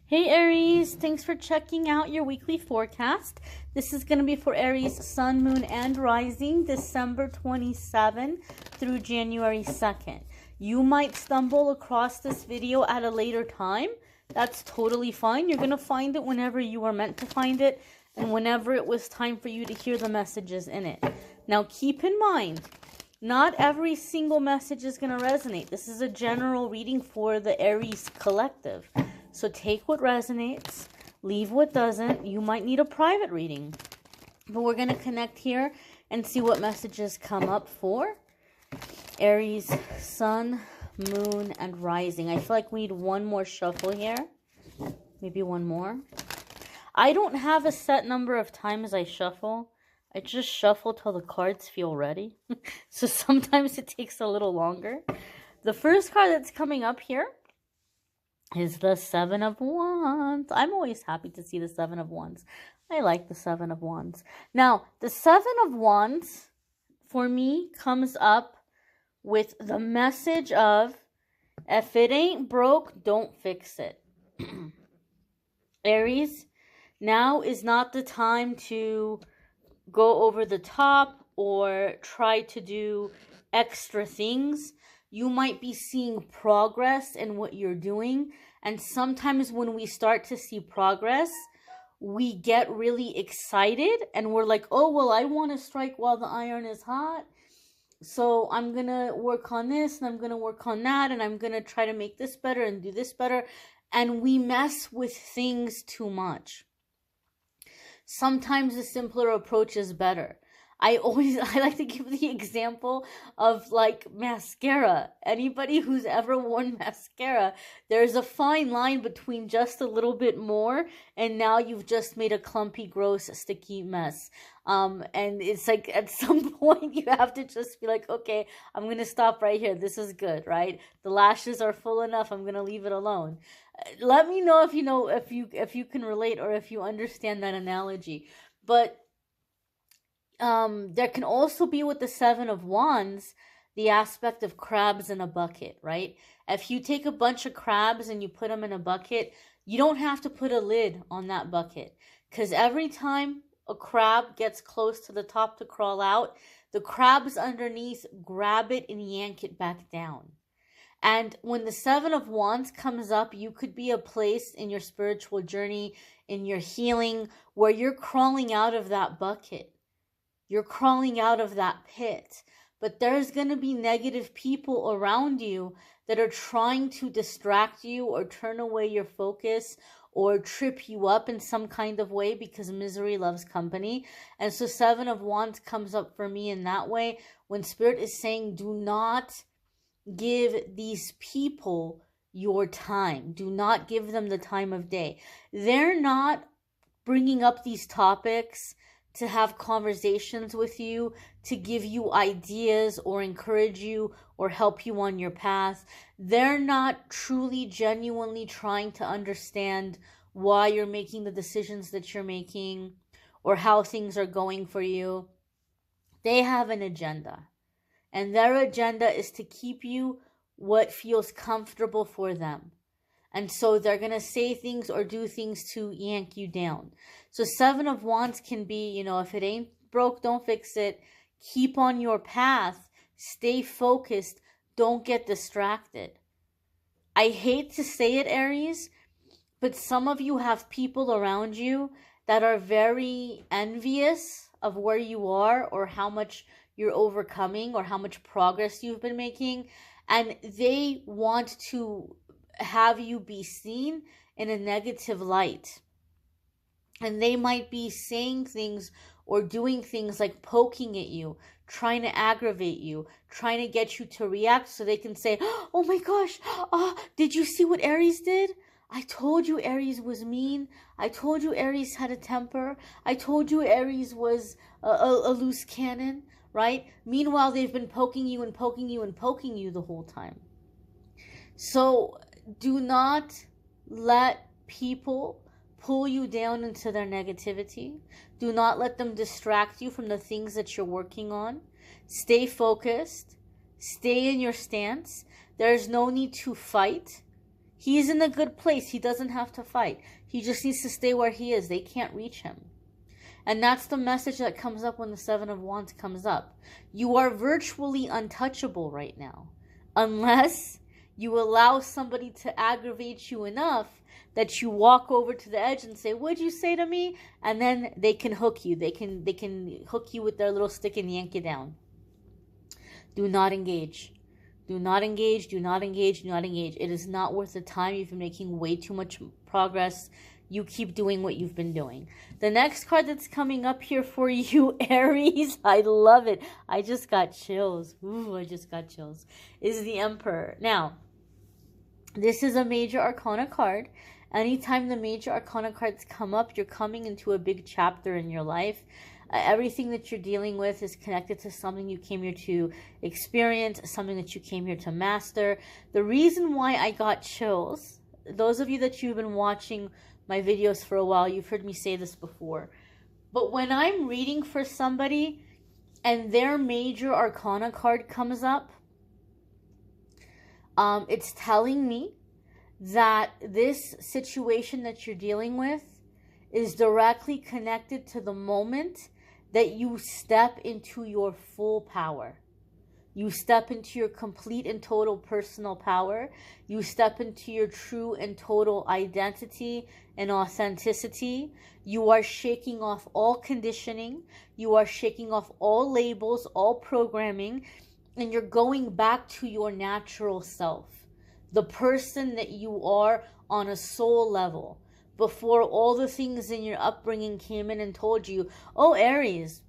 Hey Aries, thanks for checking out your weekly forecast. This is going to be for Aries, Sun, Moon, and Rising, December 27 through January 2nd. You might stumble across this video at a later time. That's totally fine. You're going to find it whenever you are meant to find it and whenever it was time for you to hear the messages in it. Now keep in mind, not every single message is going to resonate. This is a general reading for the Aries collective. So take what resonates, leave what doesn't. You might need a private reading. But we're going to connect here and see what messages come up for Aries, Sun, Moon, and Rising. I feel like we need one more shuffle here. Maybe one more. I don't have a set number of times I shuffle. I just shuffle till the cards feel ready. So sometimes it takes a little longer. The first card that's coming up here is the Seven of Wands. I'm always happy to see the Seven of Wands. I like the Seven of Wands. Now, the Seven of Wands, for me, comes up with the message of, if it ain't broke, don't fix it. Aries, now is not the time to go over the top or try to do extra things. You might be seeing progress in what you're doing. And sometimes when we start to see progress, we get really excited and we're like, oh, well, I want to strike while the iron is hot. So I'm going to work on this and I'm going to work on that. And I'm going to try to make this better and do this better. And we mess with things too much. Sometimes a simpler approach is better. I like to give the example of like mascara. Anybody who's ever worn mascara, there's a fine line between just a little bit more and now you've just made a clumpy, gross, sticky mess. And it's like at some point you have to just be like, okay, I'm going to stop right here. This is good, right? The lashes are full enough. I'm going to leave it alone. Let me know if you can relate or if you understand that analogy. But there can also be with the Seven of Wands, the aspect of crabs in a bucket, right? If you take a bunch of crabs and you put them in a bucket, you don't have to put a lid on that bucket. Because every time a crab gets close to the top to crawl out, the crabs underneath grab it and yank it back down. And when the Seven of Wands comes up, you could be a place in your spiritual journey, in your healing, where you're crawling out of that bucket. You're crawling out of that pit. But there's going to be negative people around you that are trying to distract you or turn away your focus or trip you up in some kind of way because misery loves company. And so Seven of Wands comes up for me in that way when Spirit is saying, do not give these people your time. Do not give them the time of day. They're not bringing up these topics to have conversations with you, to give you ideas or encourage you or help you on your path. They're not truly, genuinely trying to understand why you're making the decisions that you're making or how things are going for you. They have an agenda. And their agenda is to keep you what feels comfortable for them. And so they're going to say things or do things to yank you down. So Seven of Wands can be, if it ain't broke, don't fix it. Keep on your path. Stay focused. Don't get distracted. I hate to say it, Aries, but some of you have people around you that are very envious of where you are or how much you're overcoming or how much progress you've been making. And they want to have you be seen in a negative light. And they might be saying things or doing things like poking at you, trying to aggravate you, trying to get you to react so they can say, oh my gosh, did you see what Aries did? I told you Aries was mean. I told you Aries had a temper. I told you Aries was a loose cannon, right? Meanwhile, they've been poking you and poking you and poking you the whole time. So do not let people pull you down into their negativity. Do not let them distract you from the things that you're working on. Stay focused. Stay in your stance. There's no need to fight. He's in a good place. He doesn't have to fight. He just needs to stay where he is. They can't reach him. And that's the message that comes up when the Seven of Wands comes up. You are virtually untouchable right now. Unless you allow somebody to aggravate you enough that you walk over to the edge and say, "What'd you say to me?" And then they can hook you. They can hook you with their little stick and yank you down. Do not engage. Do not engage. Do not engage. Do not engage. It is not worth the time. You've been making way too much progress. You keep doing what you've been doing. The next card that's coming up here for you, Aries, I love it. I just got chills. Ooh, I just got chills. Is the Emperor. Now, this is a major arcana card. Anytime the major arcana cards come up, you're coming into a big chapter in your life. Everything that you're dealing with is connected to something you came here to experience, something that you came here to master. The reason why I got chills, those of you that you've been watching my videos for a while, you've heard me say this before. But when I'm reading for somebody and their major arcana card comes up, it's telling me that this situation that you're dealing with is directly connected to the moment that you step into your full power. You step into your complete and total personal power. You step into your true and total identity and authenticity. You are shaking off all conditioning. You are shaking off all labels, all programming, and you're going back to your natural self, the person that you are on a soul level, before all the things in your upbringing came in and told you, "Oh, Aries,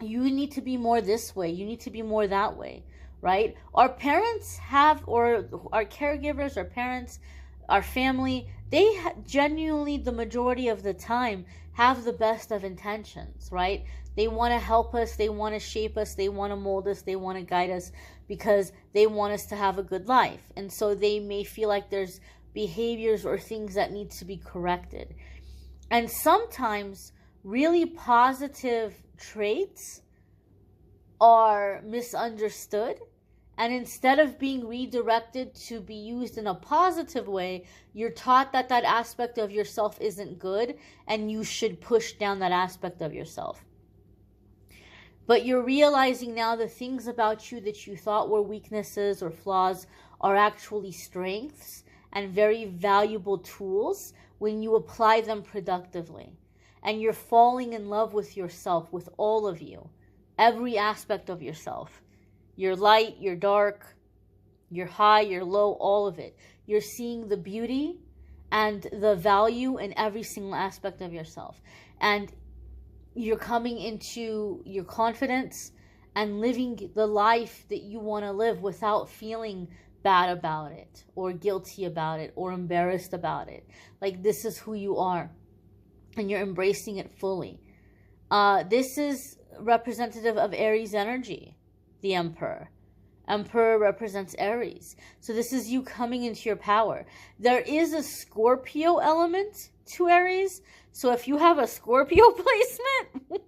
you need to be more this way. You need to be more that way," right? Our parents have, or our caregivers, our parents, our family, they genuinely, the majority of the time, have the best of intentions, right? They want to help us. They want to shape us. They want to mold us. They want to guide us because they want us to have a good life. And so they may feel like there's behaviors or things that need to be corrected. And sometimes really positive traits are misunderstood, and instead of being redirected to be used in a positive way, you're taught that that aspect of yourself isn't good and you should push down that aspect of yourself. But you're realizing now the things about you that you thought were weaknesses or flaws are actually strengths and very valuable tools when you apply them productively. And you're falling in love with yourself, with all of you, every aspect of yourself. Your light, your dark, your high, your low, all of it. You're seeing the beauty and the value in every single aspect of yourself. And you're coming into your confidence and living the life that you want to live without feeling bad about it or guilty about it or embarrassed about it. Like, this is who you are and you're embracing it fully. This is representative of Aries energy, the Emperor. Emperor represents Aries. So this is you coming into your power. There is a Scorpio element to Aries. So if you have a Scorpio placement,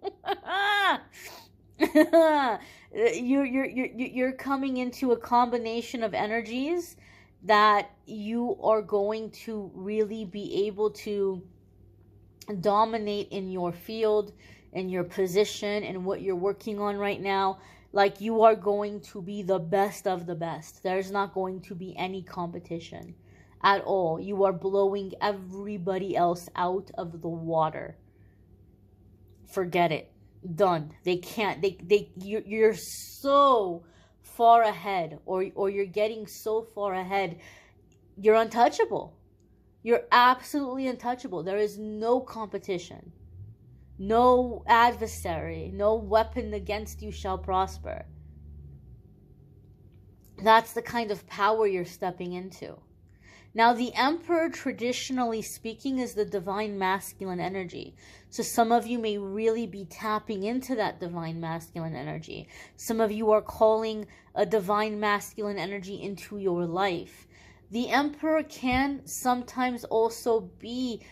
you're coming into a combination of energies that you are going to really be able to dominate in your field, in your position, and what you're working on right now. Like, you are going to be the best of the best. There's not going to be any competition at all. You are blowing everybody else out of the water. Forget it. Done. They can't. You're so far ahead, or you're getting so far ahead. You're untouchable. You're absolutely untouchable. There is no competition. No adversary, no weapon against you shall prosper. That's the kind of power you're stepping into. Now, the Emperor, traditionally speaking, is the divine masculine energy. So some of you may really be tapping into that divine masculine energy. Some of you are calling a divine masculine energy into your life. The Emperor can sometimes also be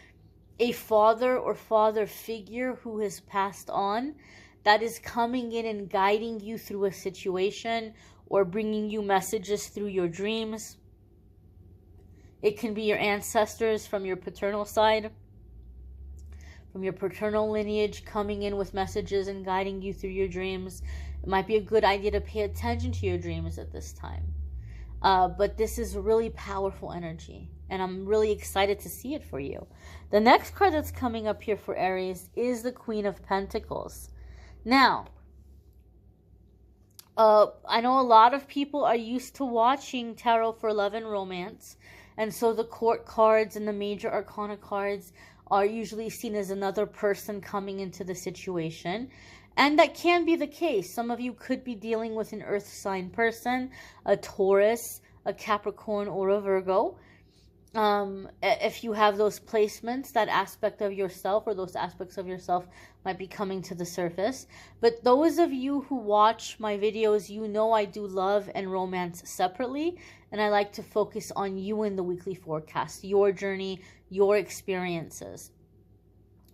a father or father figure who has passed on, that is coming in and guiding you through a situation or bringing you messages through your dreams. It can be your ancestors from your paternal side, from your paternal lineage, coming in with messages and guiding you through your dreams. It might be a good idea to pay attention to your dreams at this time. But this is really powerful energy, and I'm really excited to see it for you. The next card that's coming up here for Aries is the Queen of Pentacles. Now, I know a lot of people are used to watching tarot for love and romance, and so the court cards and the major arcana cards are usually seen as another person coming into the situation. And that can be the case. Some of you could be dealing with an earth sign person, a Taurus, a Capricorn, or a Virgo. If you have those placements, that aspect of yourself or those aspects of yourself might be coming to the surface. But those of you who watch my videos, you know I do love and romance separately. And I like to focus on you in the weekly forecast, your journey, your experiences.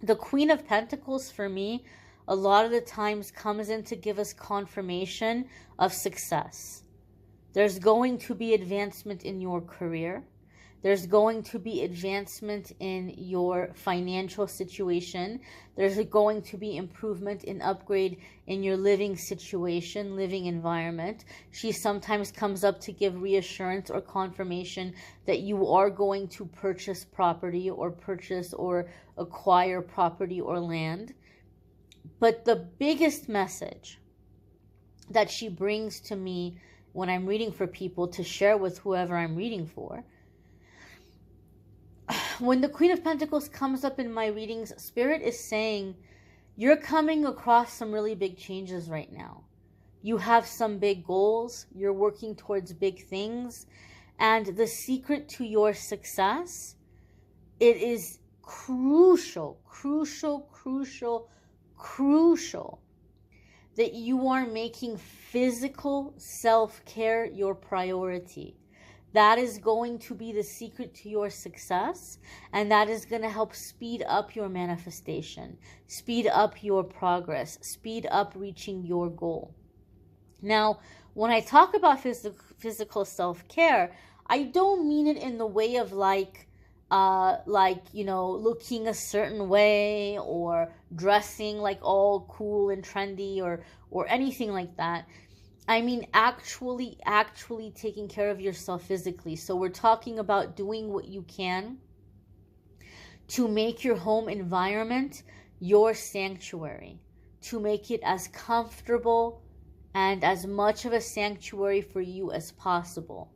The Queen of Pentacles for me, a lot of the times comes in to give us confirmation of success. There's going to be advancement in your career. There's going to be advancement in your financial situation. There's going to be improvement and upgrade in your living situation, living environment. She sometimes comes up to give reassurance or confirmation that you are going to purchase property or purchase or acquire property or land. But the biggest message that she brings to me when I'm reading for people to share with whoever I'm reading for, when the Queen of Pentacles comes up in my readings, Spirit is saying, you're coming across some really big changes right now. You have some big goals. You're working towards big things. And the secret to your success, it is crucial that you are making physical self-care your priority. That is going to be the secret to your success, and that is going to help speed up your manifestation, speed up your progress, speed up reaching your goal. Now, when I talk about physical self-care, I don't mean it in the way of like, looking a certain way or dressing like all cool and trendy or anything like that. I mean actually taking care of yourself physically. So we're talking about doing what you can to make your home environment your sanctuary, to make it as comfortable and as much of a sanctuary for you as possible,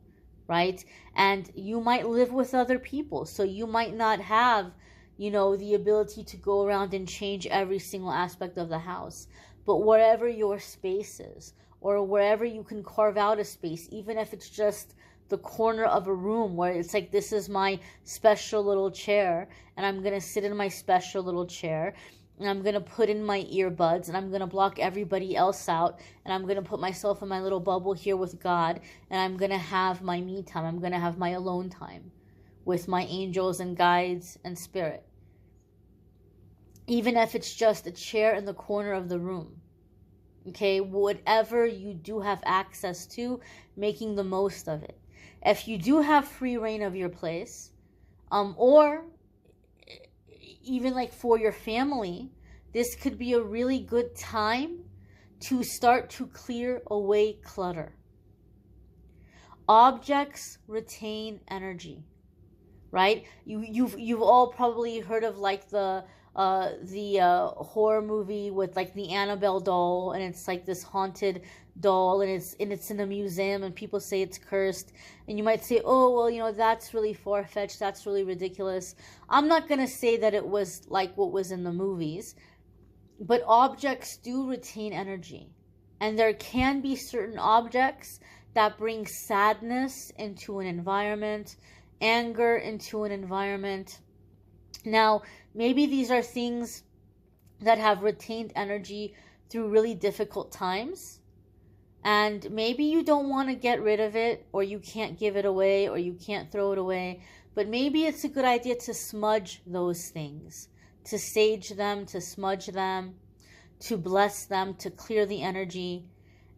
right? And you might live with other people, so you might not have, the ability to go around and change every single aspect of the house. But wherever your space is, or wherever you can carve out a space, even if it's just the corner of a room where it's like, this is my special little chair, and I'm going to sit in my special little chair, and I'm going to put in my earbuds, and I'm going to block everybody else out, and I'm going to put myself in my little bubble here with God, and I'm going to have my me time. I'm going to have my alone time with my angels and guides and spirit. Even if it's just a chair in the corner of the room. Okay, whatever you do have access to, making the most of it. If you do have free reign of your place, or even like for your family, this could be a really good time to start to clear away clutter. Objects retain energy, right? You've all probably heard of like the horror movie with like the Annabelle doll, and it's like this haunted doll, and it's in a museum, and people say it's cursed, and you might say, oh well, that's really far-fetched, that's really ridiculous. I'm not gonna say that it was like what was in the movies, but objects do retain energy, and there can be certain objects that bring sadness into an environment, anger into an environment. Now, maybe these are things that have retained energy through really difficult times, and maybe you don't want to get rid of it, or you can't give it away, or you can't throw it away, but maybe it's a good idea to smudge those things, to sage them, to smudge them, to bless them, to clear the energy.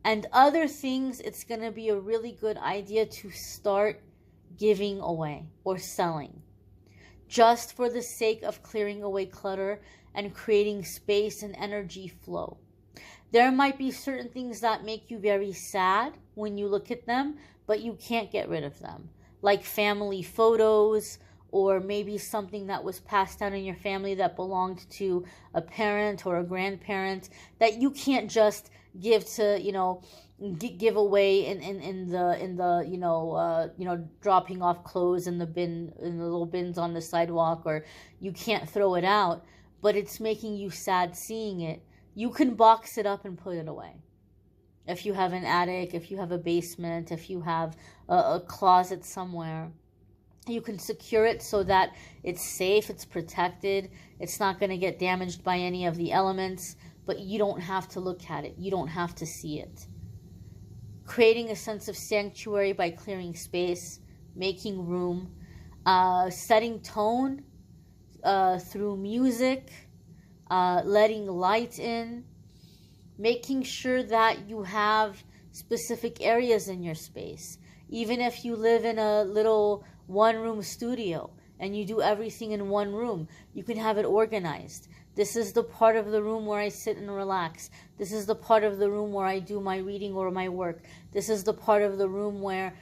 And other things, it's going to be a really good idea to start giving away or selling, just for the sake of clearing away clutter and creating space and energy flow. There might be certain things that make you very sad when you look at them, but you can't get rid of them, like family photos, or maybe something that was passed down in your family that belonged to a parent or a grandparent that you can't just give to, give away in the dropping off clothes in the bin, in the little bins on the sidewalk, or you can't throw it out, but it's making you sad seeing it. You can box it up and put it away. If you have an attic, if you have a basement, if you have a closet somewhere, you can secure it so that it's safe, it's protected, it's not going to get damaged by any of the elements, but you don't have to look at it. You don't have to see it. Creating a sense of sanctuary by clearing space, making room, setting tone through music, letting light in, making sure that you have specific areas in your space. Even if you live in a little one-room studio and you do everything in one room, you can have it organized. This is the part of the room where I sit and relax. This is the part of the room where I do my reading or my work. This is the part of the room where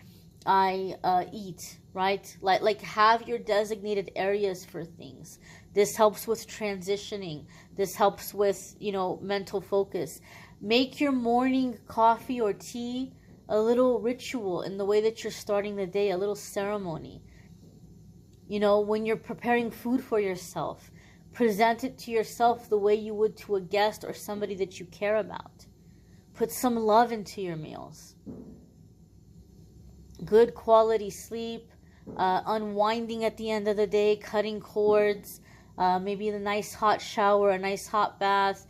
I eat, right? Like have your designated areas for things. This helps with transitioning. This helps with, mental focus. Make your morning coffee or tea a little ritual in the way that you're starting the day, a little ceremony. When you're preparing food for yourself, present it to yourself the way you would to a guest or somebody that you care about. Put some love into your meals. Good quality sleep, unwinding at the end of the day, cutting cords, maybe a nice hot shower, a nice hot bath,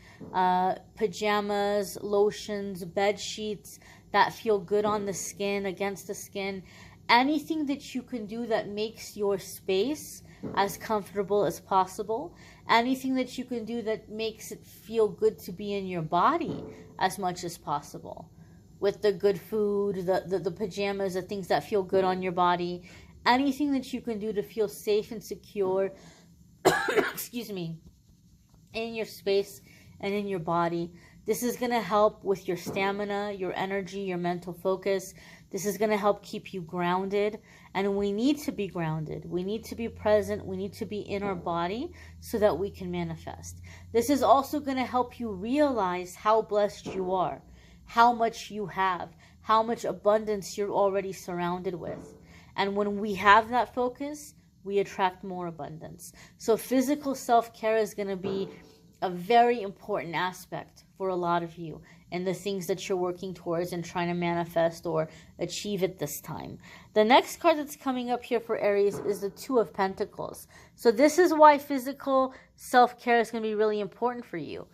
pajamas, lotions, bed sheets that feel good on the skin, against the skin. Anything that you can do that makes your space as comfortable as possible. Anything that you can do that makes it feel good to be in your body as much as possible. With the good food, the pajamas, the things that feel good on your body. Anything that you can do to feel safe and secure, excuse me, in your space and in your body. This is going to help with your stamina, your energy, your mental focus. This is going to help keep you grounded. And we need to be grounded. We need to be present. We need to be in our body so that we can manifest. This is also going to help you realize how blessed you are, how much you have, how much abundance you're already surrounded with. And when we have that focus, we attract more abundance. So physical self-care is going to be a very important aspect for a lot of you and the things that you're working towards and trying to manifest or achieve at this time. The next card that's coming up here for Aries is the Two of Pentacles. So this is why physical self-care is going to be really important for you.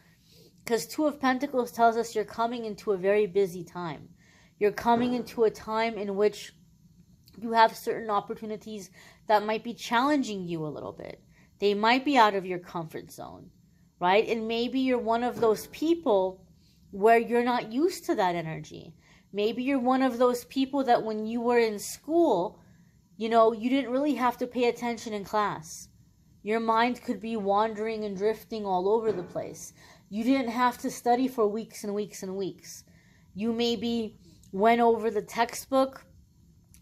Because Two of Pentacles tells us you're coming into a very busy time. You're coming into a time in which you have certain opportunities that might be challenging you a little bit. They might be out of your comfort zone, right? And maybe you're one of those people where you're not used to that energy. Maybe you're one of those people that when you were in school, you didn't really have to pay attention in class. Your mind could be wandering and drifting all over the place. You didn't have to study for weeks and weeks and weeks. You maybe went over the textbook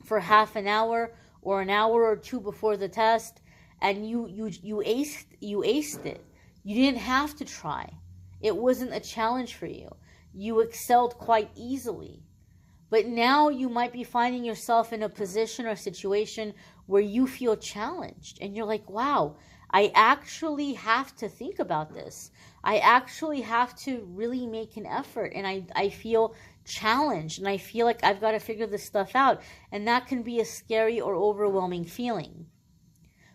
for half an hour or an hour or two before the test, and you aced it. You didn't have to try. It wasn't a challenge for you. You excelled quite easily. But now you might be finding yourself in a position or situation where you feel challenged, and you're like, wow, I actually have to think about this. I actually have to really make an effort, and I feel challenged, and I feel like I've got to figure this stuff out. And that can be a scary or overwhelming feeling.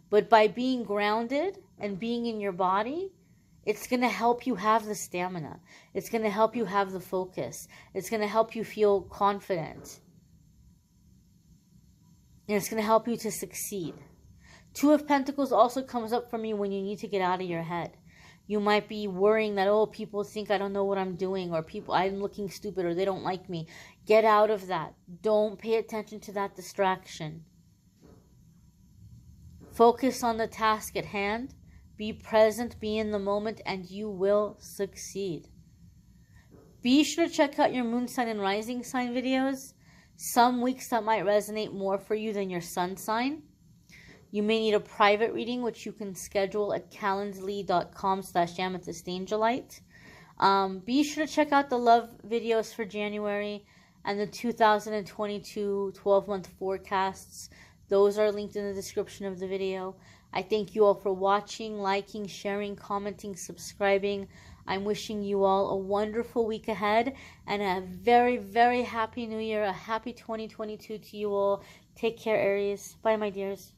But by being grounded and being in your body, it's going to help you have the stamina. It's going to help you have the focus. It's going to help you feel confident. And it's going to help you to succeed. Two of Pentacles also comes up for me when you need to get out of your head. You might be worrying that, oh, people think I don't know what I'm doing, or I'm looking stupid, or they don't like me. Get out of that. Don't pay attention to that distraction. Focus on the task at hand. Be present, be in the moment, and you will succeed. Be sure to check out your moon sign and rising sign videos. Some weeks that might resonate more for you than your sun sign. You may need a private reading, which you can schedule at calendly.com/amethystangelite. Be sure to check out the love videos for January and the 2022 12-month forecasts. Those are linked in the description of the video. I thank you all for watching, liking, sharing, commenting, subscribing. I'm wishing you all a wonderful week ahead and a very, very happy new year. A happy 2022 to you all. Take care, Aries. Bye, my dears.